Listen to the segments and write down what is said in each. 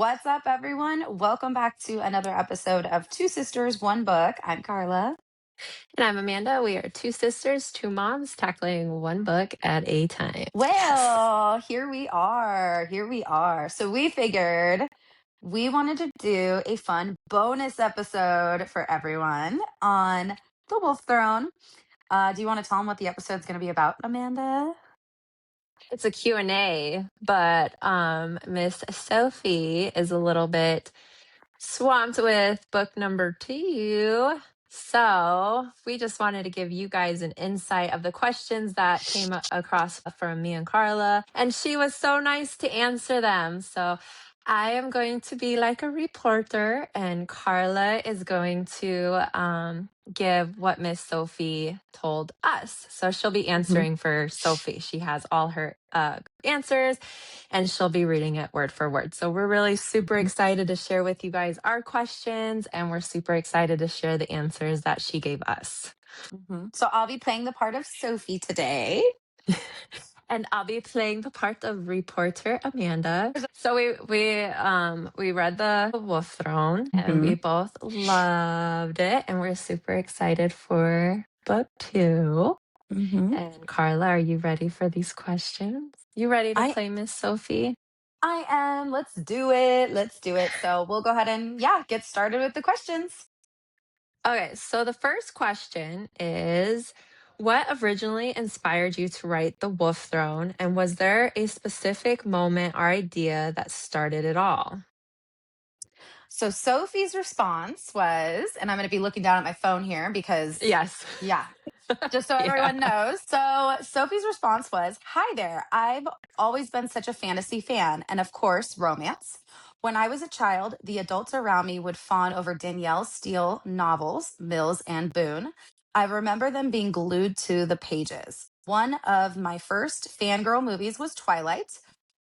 What's up, everyone? Welcome back to another episode of Two Sisters, One Book. I'm Carla. And I'm Amanda. We are two sisters, two moms, tackling one book at a time. Well, here we are. Here we are. So we figured we wanted to do a fun bonus episode for everyone on the Wolf Throne. Do you want to tell them what the episode's going to be about, Amanda? It's a Q&A, but Miss Sophie is a little bit swamped with book number 2. So we just wanted to give you guys an insight of the questions that came across from me and Carla. And she was so nice to answer them. So I am going to be like a reporter, and Carla is going to give what Miss Sophie told us. So she'll be answering for Sophie. She has all her answers, and she'll be reading it word for word. So we're really super excited to share with you guys our questions, and we're super excited to share the answers that she gave us. So I'll be playing the part of Sophie today. And I'll be playing the part of reporter Amanda. So we read the Wolf Throne, and we both loved it, and we're super excited for book 2. And Carla, are you ready for these questions? You ready to play Miss Sophie? I am. Let's do it. Let's do it. So we'll go ahead and get started with the questions. Okay, so the first question is, what originally inspired you to write The Wolf Throne, and was there a specific moment or idea that started it all? So Sophie's response was, and I'm going to be looking down at my phone here because, Yes. yeah, just so everyone knows. So Sophie's response was, "Hi there. I've always been such a fantasy fan, and of course, romance. When I was a child, the adults around me would fawn over Danielle Steele novels, Mills and Boone. I remember them being glued to the pages. One of my first fangirl movies was Twilight.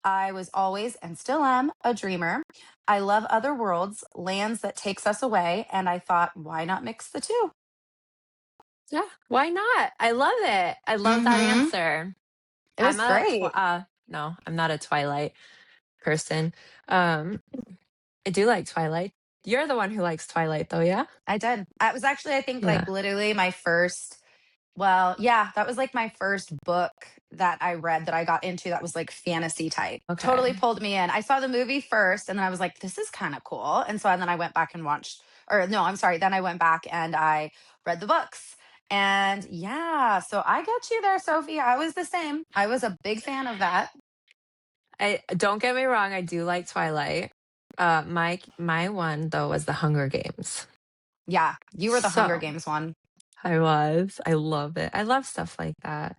I was always and still am a dreamer. I love other worlds, lands that takes us away, and I thought, why not mix the two?" Yeah, why not? I love it. I love that answer. It was great. No, I'm not a Twilight person. I do like Twilight. You're the one who likes Twilight, though, yeah? I did. That was actually, I think, Yeah. like literally my first. Well, yeah, that was like my first book that I read that I got into that was like fantasy type. Okay. Totally pulled me in. I saw the movie first and then I was like, this is kind of cool. And so then I went back and watched, or no, I'm sorry. Then I went back and I read the books. And yeah, so I get you there, Sophie. I was the same. I was a big fan of that. Don't get me wrong, I do like Twilight. My one though was the Hunger Games. Yeah, you were the Hunger Games one. I was. I love it. I love stuff like that.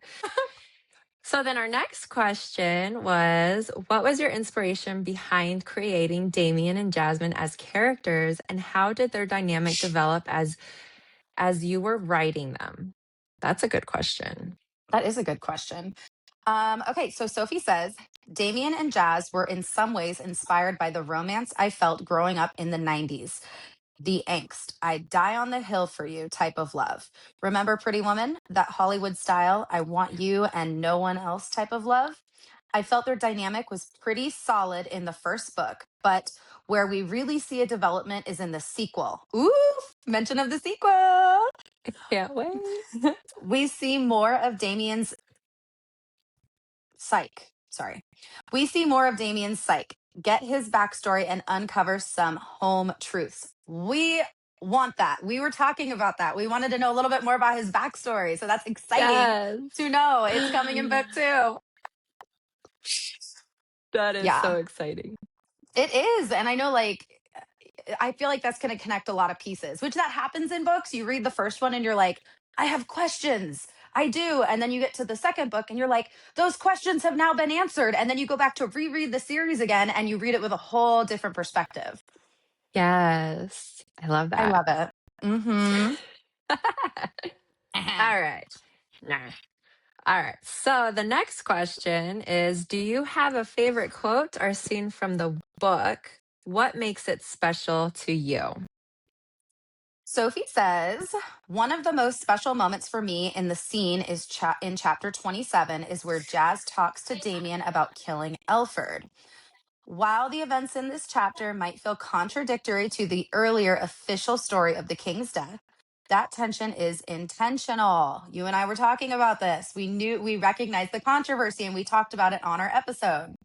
So then our next question was, what was your inspiration behind creating Damien and Jasmine as characters, and how did their dynamic develop as you were writing them? That's a good question. That is a good question. Okay, so Sophie says, Damien and Jazz were in some ways inspired by the romance I felt growing up in the 90s. The angst, I die on the hill for you type of love. Remember Pretty Woman? That Hollywood style, I want you and no one else type of love. I felt their dynamic was pretty solid in the first book, but where we really see a development is in the sequel. Ooh, mention of the sequel. Can't wait. We see more of Damien's psych. Sorry. We see more of Damien's psych, get his backstory, and uncover some home truths. We want that. We were talking about that. We wanted to know a little bit more about his backstory. So that's exciting to know. It's coming in book 2. That is so exciting. It is. And I know, like, I feel like that's going to connect a lot of pieces, which that happens in books. You read the first one and you're like, I have questions. I do. And then you get to the second book and you're like, those questions have now been answered. And then you go back to reread the series again and you read it with a whole different perspective. Yes. I love that. I love it. Mm-hmm. All right. All right. So the next question is, do you have a favorite quote or scene from the book? What makes it special to you? Sophie says, one of the most special moments for me in the scene is in chapter 27 is where Jazz talks to Damien about killing Elford. While the events in this chapter might feel contradictory to the earlier official story of the king's death, that tension is intentional. You and I were talking about this. We recognized the controversy and we talked about it on our episode.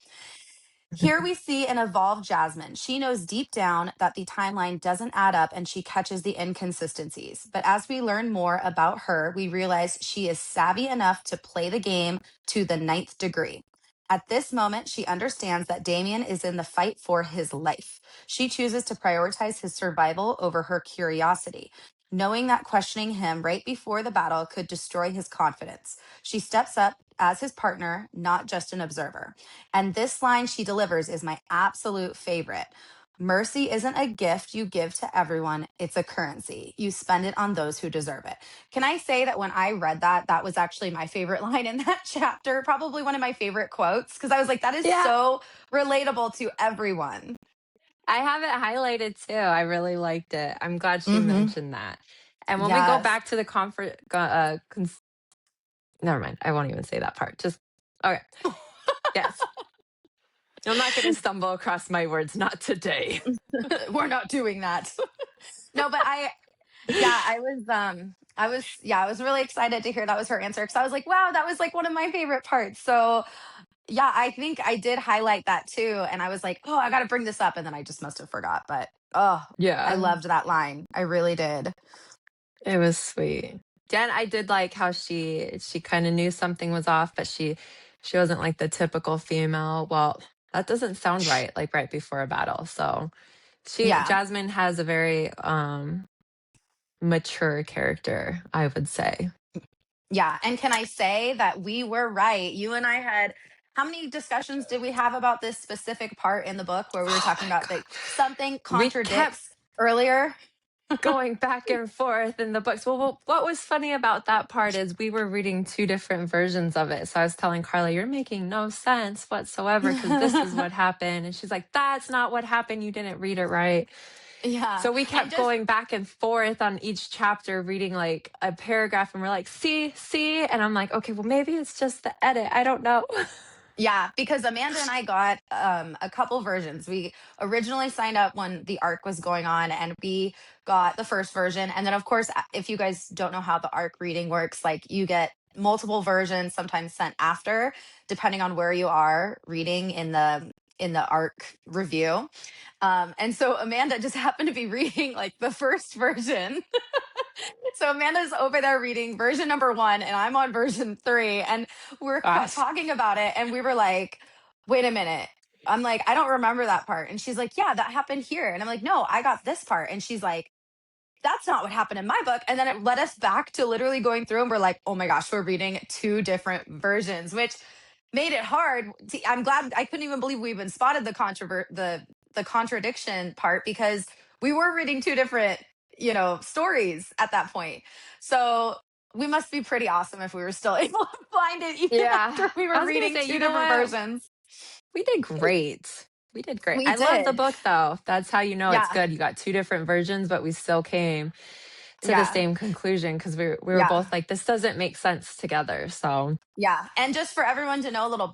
Here we see an evolved Jasmine. She knows deep down that the timeline doesn't add up and she catches the inconsistencies. But as we learn more about her, we realize she is savvy enough to play the game to the ninth degree. At this moment, she understands that Damien is in the fight for his life. She chooses to prioritize his survival over her curiosity, knowing that questioning him right before the battle could destroy his confidence. She steps up as his partner, not just an observer. And this line she delivers is my absolute favorite. Mercy isn't a gift you give to everyone, it's a currency. You spend it on those who deserve it. Can I say that when I read that, that was actually my favorite line in that chapter? Probably one of my favorite quotes, because I was like, that is Yeah. so relatable to everyone. I have it highlighted too. I really liked it. I'm glad she Hmm. mentioned that. And when we go Yes. back to the never mind. I won't even say that part. Just okay. Yes. I'm not going to stumble across my words. Not today. We're not doing that. No, but yeah, I was really excited to hear that was her answer because I was like, wow, that was like one of my favorite parts. So yeah, I think I did highlight that too. And I was like, oh, I got to bring this up. And then I just must have forgot. But oh, I Yeah. loved that line. I really did. It was sweet. Jen, I did like how she kind of knew something was off, but she wasn't like the typical female. Well, that doesn't sound right, like right before a battle. So Yeah. Jasmine has a very mature character, I would say. Yeah. And can I say that we were right? You and I had, how many discussions did we have about this specific part in the book where we were Oh talking my about God. that something We kept contradicts earlier? going back and forth in the books. Well, what was funny about that part is we were reading two different versions of it. So I was telling Carla, you're making no sense whatsoever because this is what happened. And she's like, that's not what happened. You didn't read it right. Yeah. So we And kept just, going back and forth on each chapter, reading like a paragraph, and we're like, see. And I'm like, okay, well, maybe it's just the edit. I don't know. yeah, because Amanda and I got a couple versions. We originally signed up when the arc was going on, and we got the first version. And then, of course, if you guys don't know how the arc reading works, like you get multiple versions sometimes sent after, depending on where you are reading in the arc review. And so Amanda just happened to be reading like the first version. So Amanda's over there reading version number one, and I'm on version three, and we're Gosh. talking about it, and we were like, "Wait a minute." I'm like, "I don't remember that part," and she's like, "Yeah, that happened here," and I'm like, "No, I got this part," and she's like, that's not what happened in my book. And then it led us back to literally going through and we're like, oh my gosh, we're reading two different versions, which made it hard. I'm glad I couldn't even believe we even spotted the contradiction part because we were reading two different, stories at that point. So we must be pretty awesome if we were still able to find it even Yeah. after we I were was going to reading say, two you know different what? versions. We did great. We did great. We I love the did. book though. That's how you know it's Yeah. good. You got two different versions, but we still came to the Yeah. same conclusion because we were Yeah. both like, this doesn't make sense together. So, Yeah, and just for everyone to know a little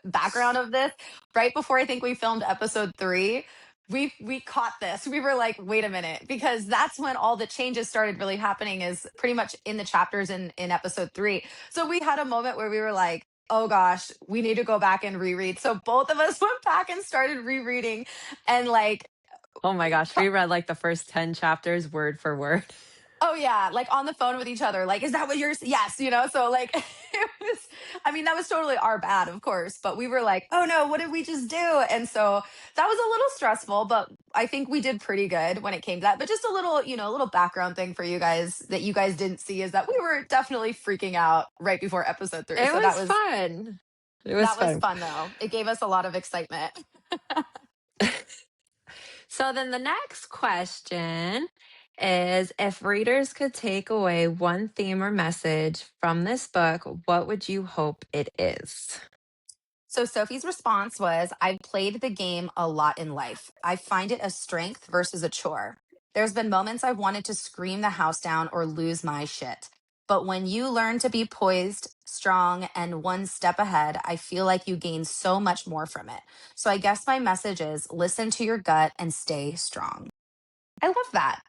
background of this, right before I think we filmed episode 3, we caught this. We were like, "Wait a minute," because that's when all the changes started really happening is pretty much in the chapters in episode 3. So we had a moment where we were like, "Oh gosh, we need to go back and reread." So both of us went back and started rereading and like oh my gosh, we read like the first 10 chapters word for word. oh yeah, like on the phone with each other. Like, is that what yours? Yes, So like, it was. I mean, that was totally our bad, of course. But we were like, oh no, what did we just do? And so that was a little stressful. But I think we did pretty good when it came to that. But just a little, a little background thing for you guys that you guys didn't see is that we were definitely freaking out right before episode 3. It So was fun. It was that was fun. fun though. It gave us a lot of excitement. So then the next question is if readers could take away one theme or message from this book, what would you hope it is? So Sophie's response was, I've played the game a lot in life. I find it a strength versus a chore. There's been moments I've wanted to scream the house down or lose my shit. But when you learn to be poised, strong, and one step ahead, I feel like you gain so much more from it. So I guess my message is listen to your gut and stay strong. I love that.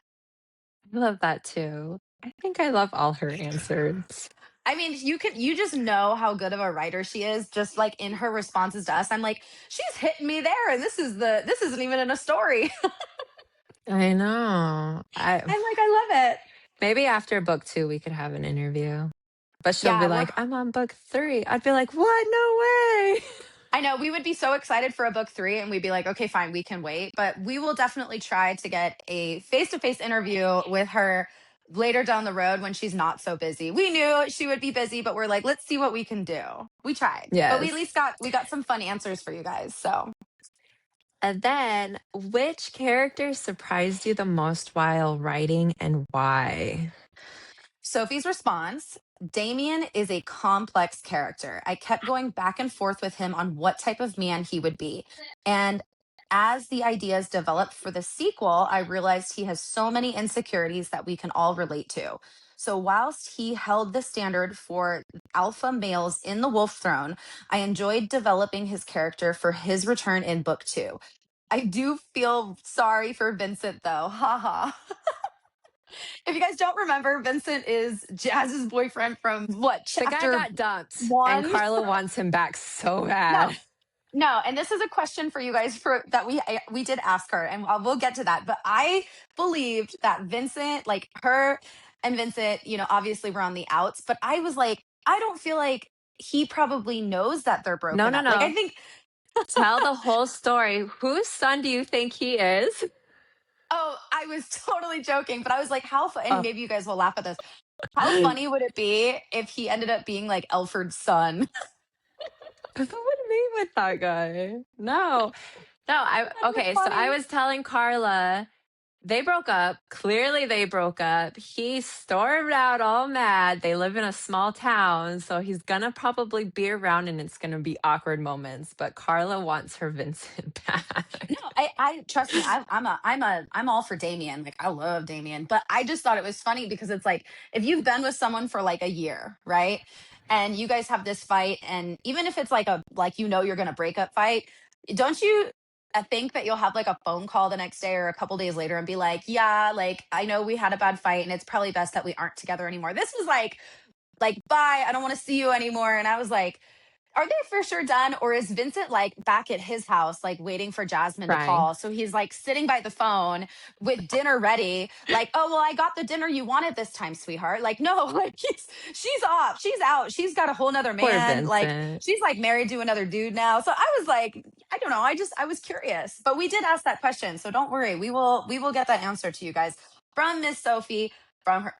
I love that too. I think I love all her answers. I mean, you just know how good of a writer she is, just like in her responses to us. I'm like, she's hitting me there, and this isn't even in a story. I know. I'm like, I love it. Maybe after book 2 we could have an interview. But she'll be Yeah, we're like, "I'm on book 3." I'd be like, "What? No way." I know we would be so excited for a book 3 and we'd be like, okay, fine, we can wait. But we will definitely try to get a face to face interview with her later down the road when she's not so busy. We knew she would be busy, but we're like, let's see what we can do. We tried, but we at Yes. least got some fun answers for you guys. So And then, which character surprised you the most while writing and why? Sophie's response: Damien is a complex character. I kept going back and forth with him on what type of man he would be. And as the ideas developed for the sequel, I realized he has so many insecurities that we can all relate to. So, whilst he held the standard for alpha males in the Wolf Throne, I enjoyed developing his character for his return in book 2. I do feel sorry for Vincent, though. Haha. If you guys don't remember, Vincent is Jazz's boyfriend from what, The guy chapter got dumped, and one? Carla wants him back so No, bad. no. And this is a question for you guys for that we did ask her, and we'll get to that. But I believed that Vincent, like her and Vincent, obviously were on the outs. But I was like, I don't feel like he probably knows that they're No, broken no, up. Like I no. think, Tell the whole story. Whose son do you think he is? oh, I was totally joking, but I was like, how? And Oh. maybe you guys will laugh at this. How funny would it be if he ended up being like Elford's son? What me with that guy? No. No, I That'd be okay, so I funny. was telling Carla they broke up. Clearly they broke up. He stormed out all mad. They live in a small town, so he's gonna probably be around and it's gonna be awkward moments, but Carla wants her Vincent No, back. I trust me. I'm all for Damien. Like I love Damien, but I just thought it was funny because it's like if you've been with someone for like a year, right? And you guys have this fight, and even if it's like you're gonna break up fight, don't you think that you'll have like a phone call the next day or a couple days later and be like, yeah, like I know we had a bad fight, and it's probably best that we aren't together anymore. This was like bye, I don't want to see you anymore, and I was like, are they for sure done? Or is Vincent like back at his house, like waiting for Jasmine to Crying. call? So he's like sitting by the phone with dinner ready, like, oh, well, I got the dinner you wanted this time, sweetheart. Like, no, like she's off, she's out, she's got a whole nother Poor man. Like, Vincent. she's like married to another dude now. So I was like, I don't know. I was curious, but we did ask that question. So don't worry. We will get that answer to you guys from Miss Sophie, from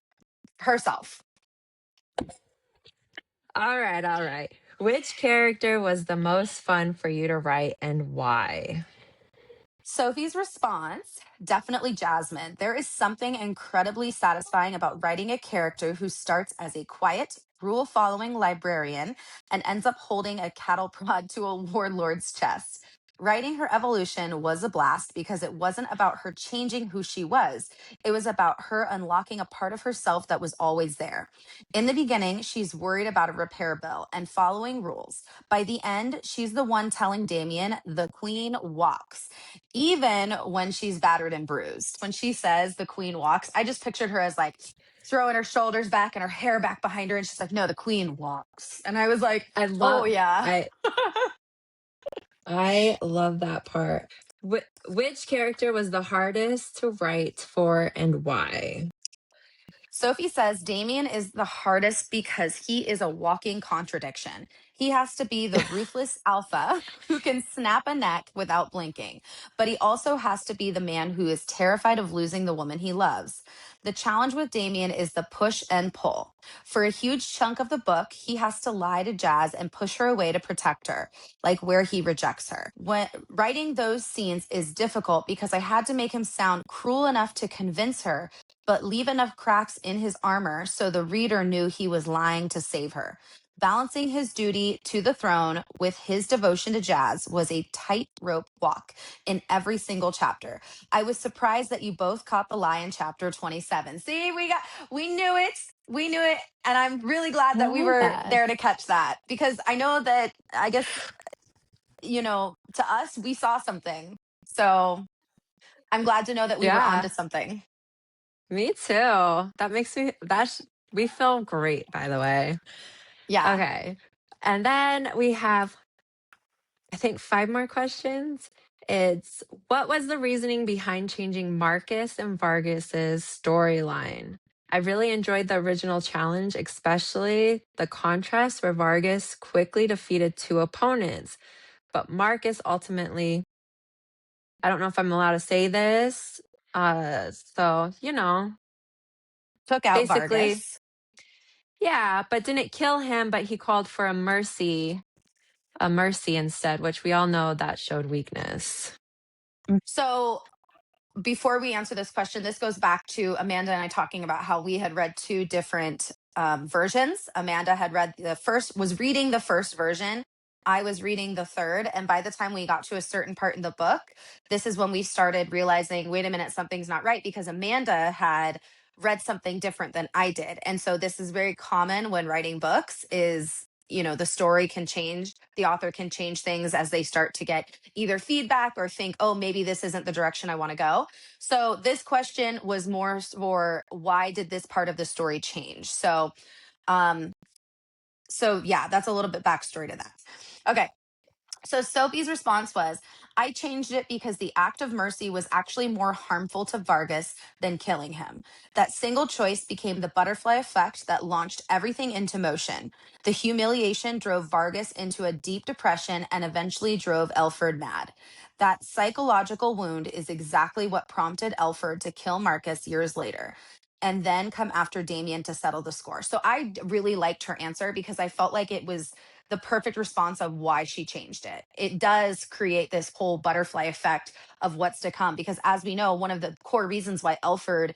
herself. All right, all right. Which character was the most fun for you to write and why? Sophie's response: definitely Jasmine. There is something incredibly satisfying about writing a character who starts as a quiet, rule following librarian and ends up holding a cattle prod to a warlord's chest. Writing her evolution was a blast because it wasn't about her changing who she was. It was about her unlocking a part of herself that was always there. In the beginning, she's worried about a repair bill and following rules. By the end, she's the one telling Damien the queen walks even when she's battered and bruised. When she says the queen walks, I just pictured her as like throwing her shoulders back and her hair back behind her. And she's like, no, the queen walks. And I was like, I oh, love yeah. I love that part. Which character was the hardest to write for and why? Sophie says Damien is the hardest because he is a walking contradiction. He has to be the ruthless alpha who can snap a neck without blinking, but he also has to be the man who is terrified of losing the woman he loves. The challenge with Damien is the push and pull. For a huge chunk of the book, he has to lie to Jazz and push her away to protect her, like where he rejects her. When writing those scenes is difficult because I had to make him sound cruel enough to convince her but leave enough cracks in his armor so the reader knew he was lying to save her. Balancing his duty to the throne with his devotion to Jazz was a tightrope walk in every single chapter. I was surprised that you both caught the lie in chapter 27. See, we knew it. We knew it, and I'm really glad I that we love were that. there to catch that because I know that I guess, to us, we saw something. So I'm glad to know that we were onto Yeah, something. me too. That makes me that's we feel great, by the way. Yeah. Okay. And then we have, I think, 5 more questions. It's what was the reasoning behind changing Marcus and Vargas's storyline? I really enjoyed the original challenge, especially the contrast where Vargas quickly defeated two opponents, but Marcus ultimately, I don't know if I'm allowed to say this. So, Took out basically, Vargas. yeah, but didn't kill him, but he called for a mercy instead, which we all know that showed weakness. So before we answer this question, this goes back to Amanda and I talking about how we had read two different versions. Amanda had read was reading the first version. I was reading the third. And by the time we got to a certain part in the book, this is when we started realizing, wait a minute, something's not right because Amanda had read something different than I did. And so this is very common when writing books is, the story can change, the author can change things as they start to get either feedback or think, oh, maybe this isn't the direction I want to go. So this question was more for why did this part of the story change? Um, so yeah, that's a little bit backstory to that. Okay. So Sophie's response was, I changed it because the act of mercy was actually more harmful to Vargas than killing him. That single choice became the butterfly effect that launched everything into motion. The humiliation drove Vargas into a deep depression and eventually drove Elford mad. That psychological wound is exactly what prompted Elford to kill Marcus years later and then come after Damien to settle the score. So I really liked her answer because I felt like it was the perfect response of why she changed it. It does create this whole butterfly effect of what's to come because as we know, one of the core reasons why Elford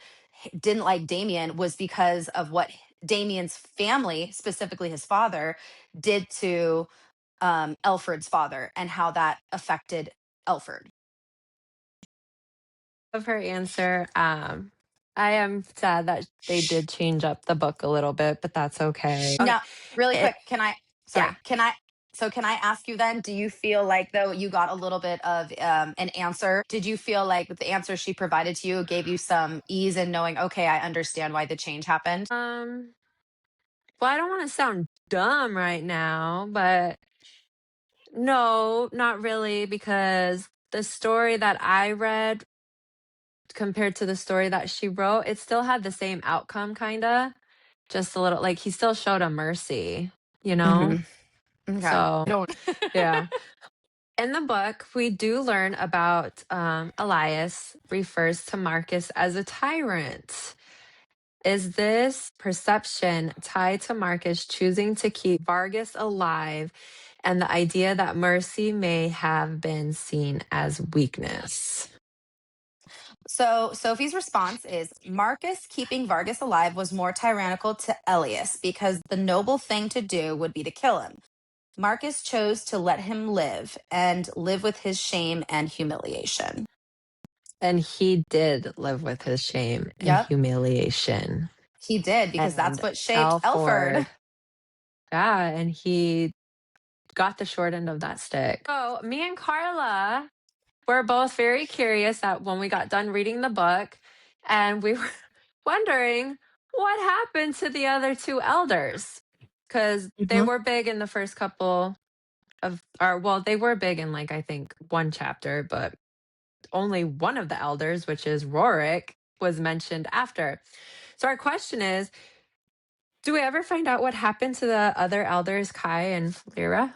didn't like Damien was because of what Damien's family, specifically his father, did to Elford's father and how that affected Elford. Of her answer, I am sad that they did change up the book a little bit, but that's okay. Okay. Now, really It, quick, yeah. can I ask you then, do you feel like though you got a little bit of an answer? Did you feel like the answer she provided to you gave you some ease in knowing, okay, I understand why the change happened? Um, well, I don't want to sound dumb right now, but no, not really, because the story that I read compared to the story that she wrote, it still had the same outcome, kind of. Just a little, like, he still showed a mercy, you know? Hmm. Okay. So, Don't. yeah. In the book, we do learn about Elias refers to Marcus as a tyrant. Is this perception tied to Marcus choosing to keep Vargas alive and the idea that mercy may have been seen as weakness? So Sophie's response is Marcus keeping Vargas alive was more tyrannical to Elias because the noble thing to do would be to kill him. Marcus chose to let him live and live with his shame and humiliation. And he did live with his shame and Yep, humiliation. he did because that's And what shaped Elford. Alford, yeah, and he got the short end of that stick. So me and Carla were both very curious that when we got done reading the book, and we were wondering what happened to the other two elders. Because they Mhm. were big in the first couple of, or well, they were big in like, I think, one chapter, but only one of the elders, which is Rorik, was mentioned after. So our question is, do we ever find out what happened to the other elders, Kai and Lyra?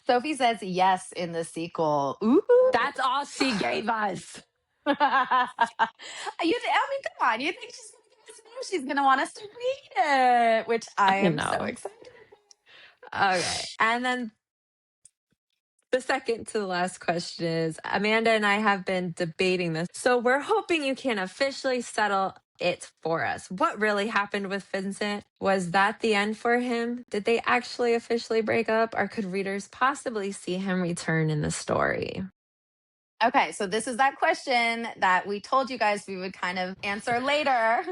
Sophie says yes in the sequel. Ooh. That's all she gave us. I mean, come on. You think she's going to give us more? She's going to want us to read it, which I I am so know. excited. Okay. And then the second to the last question is Amanda and I have been debating this. So we're hoping you can officially settle it for us. What really happened with Vincent? Was that the end for him? Did they actually officially break up? Or could readers possibly see him return in the story? Okay, so this is that question that we told you guys we would kind of answer later.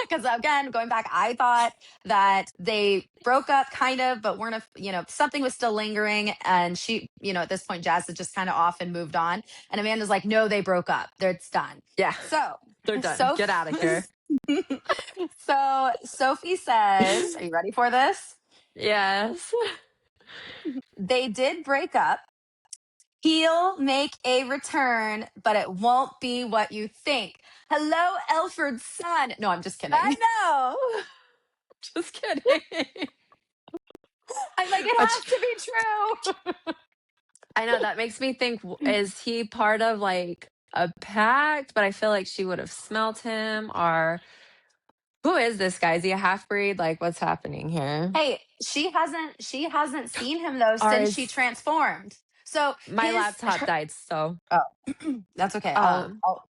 Because again, going back, I thought that they broke up kind of, but weren't, something was still lingering. And she, at this point, Jazz had just kind of off and moved on. And Amanda's like, no, they broke up. It's done. Yeah, So, they're done. so, Get out of here. so Sophie says, are you ready for this? Yes. They did break up. He'll make a return, but it won't be what you think. Hello, Elford's son. No, I'm just kidding. I know. Just kidding. I'm like, it has Which to be true. I know that makes me think, is he part of like a pact? But I feel like she would have smelt him. Or who is this guy? Is he a half breed? Like, what's happening here? Hey, she hasn't seen him though Or since she is transformed. So my laptop died? So, oh, that's okay. I'll um, I'll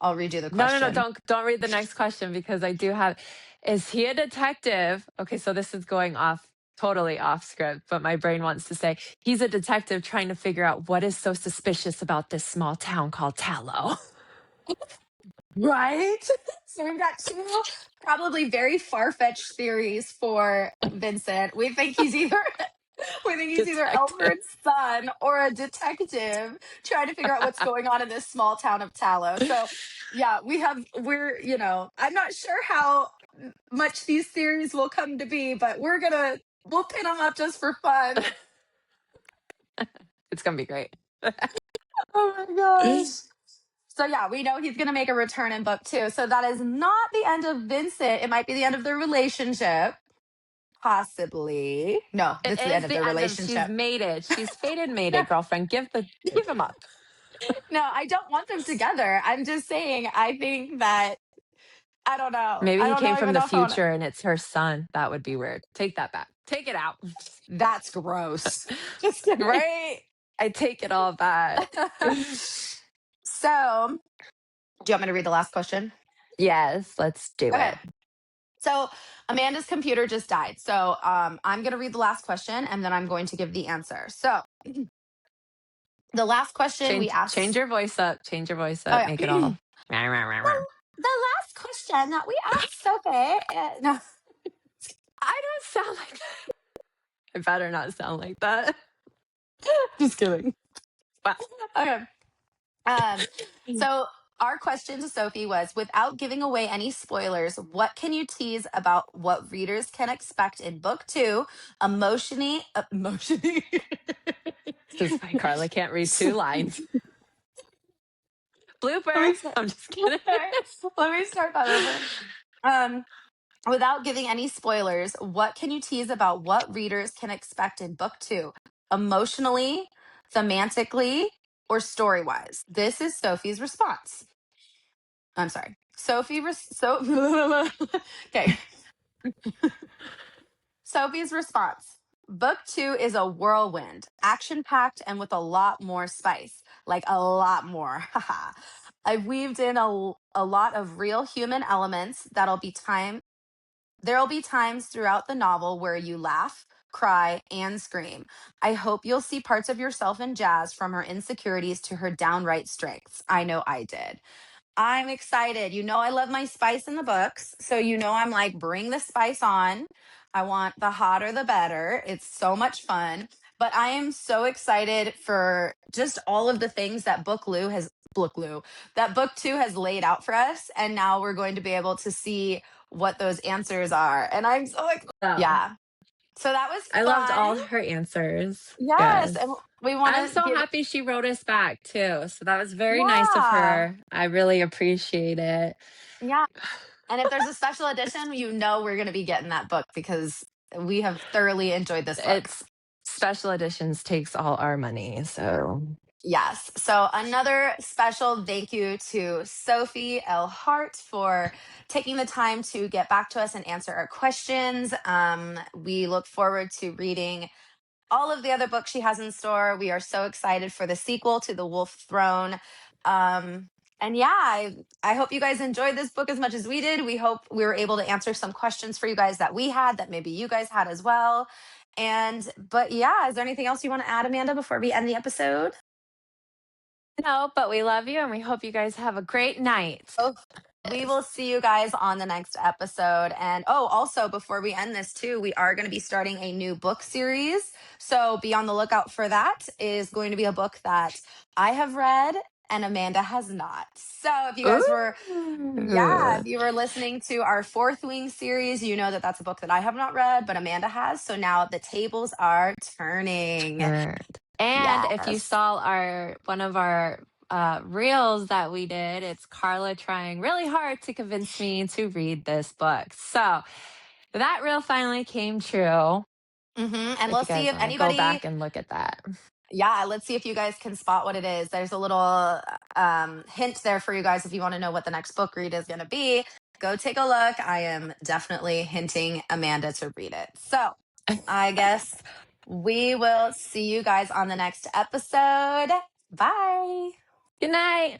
I'll read you the no, question. don't read the next question because I do have. Is he a detective? Okay, so this is going off totally off script, but my brain wants to say he's a detective trying to figure out what is so suspicious about this small town called Tallow. Right? So we've got two probably very far-fetched theories for Vincent. We think he's either Detective. Alfred's son or a detective trying to figure out what's going on in this small town of Tallow. So yeah, I'm not sure how much these theories will come to be, but we'll pin them up just for fun. It's gonna be great. Oh my gosh. So yeah, we know he's going to make a return in book 2. So that is not the end of Vincent. It might be the end of their relationship. Possibly. No, It it's the end is of the their end of she's relationship. made it. She's fated made it, girlfriend. Give him up. No, I don't want them together. I'm just saying, I think that, I don't know. Maybe I he don't came know from even the know if I want to. future and it's her son. That would be weird. Take that back. Take it out. That's gross. Just kidding. Right? I take it all back. So, do you want me to read the last question? Yes, let's do Okay. it. So, Amanda's computer just died. So, I'm going to read the last question and then I'm going to give the answer. So, the last question we Change asked. your voice up. Change your voice Oh up. yeah. Make it all. Rah, rah, rah, rah. The last question that we asked Sophie. No, I don't sound like that. I better not sound like that. just kidding. Wow. Okay. So our question to Sophie was, without giving away any spoilers, what can you tease about what readers can expect in book 2? Emotionally. This is why Carla can't read 2 lines. Let me Blooper. start. I'm just kidding. Let me start that over. Um, Without giving any spoilers, what can you tease about what readers can expect in book 2? Emotionally, thematically, or story wise? This is Sophie's response. I'm sorry. Okay. Sophie's response. Book 2 is a whirlwind, action packed and with a lot more spice. Like a lot more. Haha. I've weaved in a lot of real human elements there'll be times throughout the novel where you laugh, cry, and scream. I hope you'll see parts of yourself in Jazz from her insecurities to her downright strengths. I know I did. I'm excited. I love my spice in the books. So, I'm like, bring the spice on. I want the hotter the better. It's so much fun. But I am so excited for just all of the things that that book 2 has laid out for us. And now we're going to be able to see what those answers are. And I'm so like, Oh, yeah. So that was I loved fun. all her answers. Yes. Yes. And we want I'm to so give, happy she wrote us back too. So that was very nice of yeah. her. I really appreciate it. Yeah. And if there's a special edition, we're going to be getting that book because we have thoroughly enjoyed this book. It's special editions takes all our money. So Yes. So another special thank you to Sophie L. Hart for taking the time to get back to us and answer our questions. We look forward to reading all of the other books she has in store. We are so excited for the sequel to The Wolf Throne. And yeah, I hope you guys enjoyed this book as much as we did. We hope we were able to answer some questions for you guys that we had, that maybe you guys had as well. But yeah, is there anything else you want to add, Amanda, before we end the episode? No, but we love you and we hope you guys have a great night. Oh, we will see you guys on the next episode. And oh, also, before we end this, too, we are going to be starting a new book series. So be on the lookout for that. Is going to be a book that I have read and Amanda has not. So if you guys were, yeah, Ooh. if you were listening to our Fourth Wing series, you know that that's a book that I have not read, but Amanda has. So now the tables are turning. Turned. And if you Yes. saw our one of our reels that we did, it's Carla trying really hard to convince me to read this book. So that reel finally came true. And If you let's see guys if want to go anybody, back and look at that. yeah, let's see if you guys can spot what it is. There's a little hint there for you guys if you want to know what the next book read is going to be. Go take a look. I am definitely hinting Amanda to read it. So I guess we will see you guys on the next episode. Bye. Good night.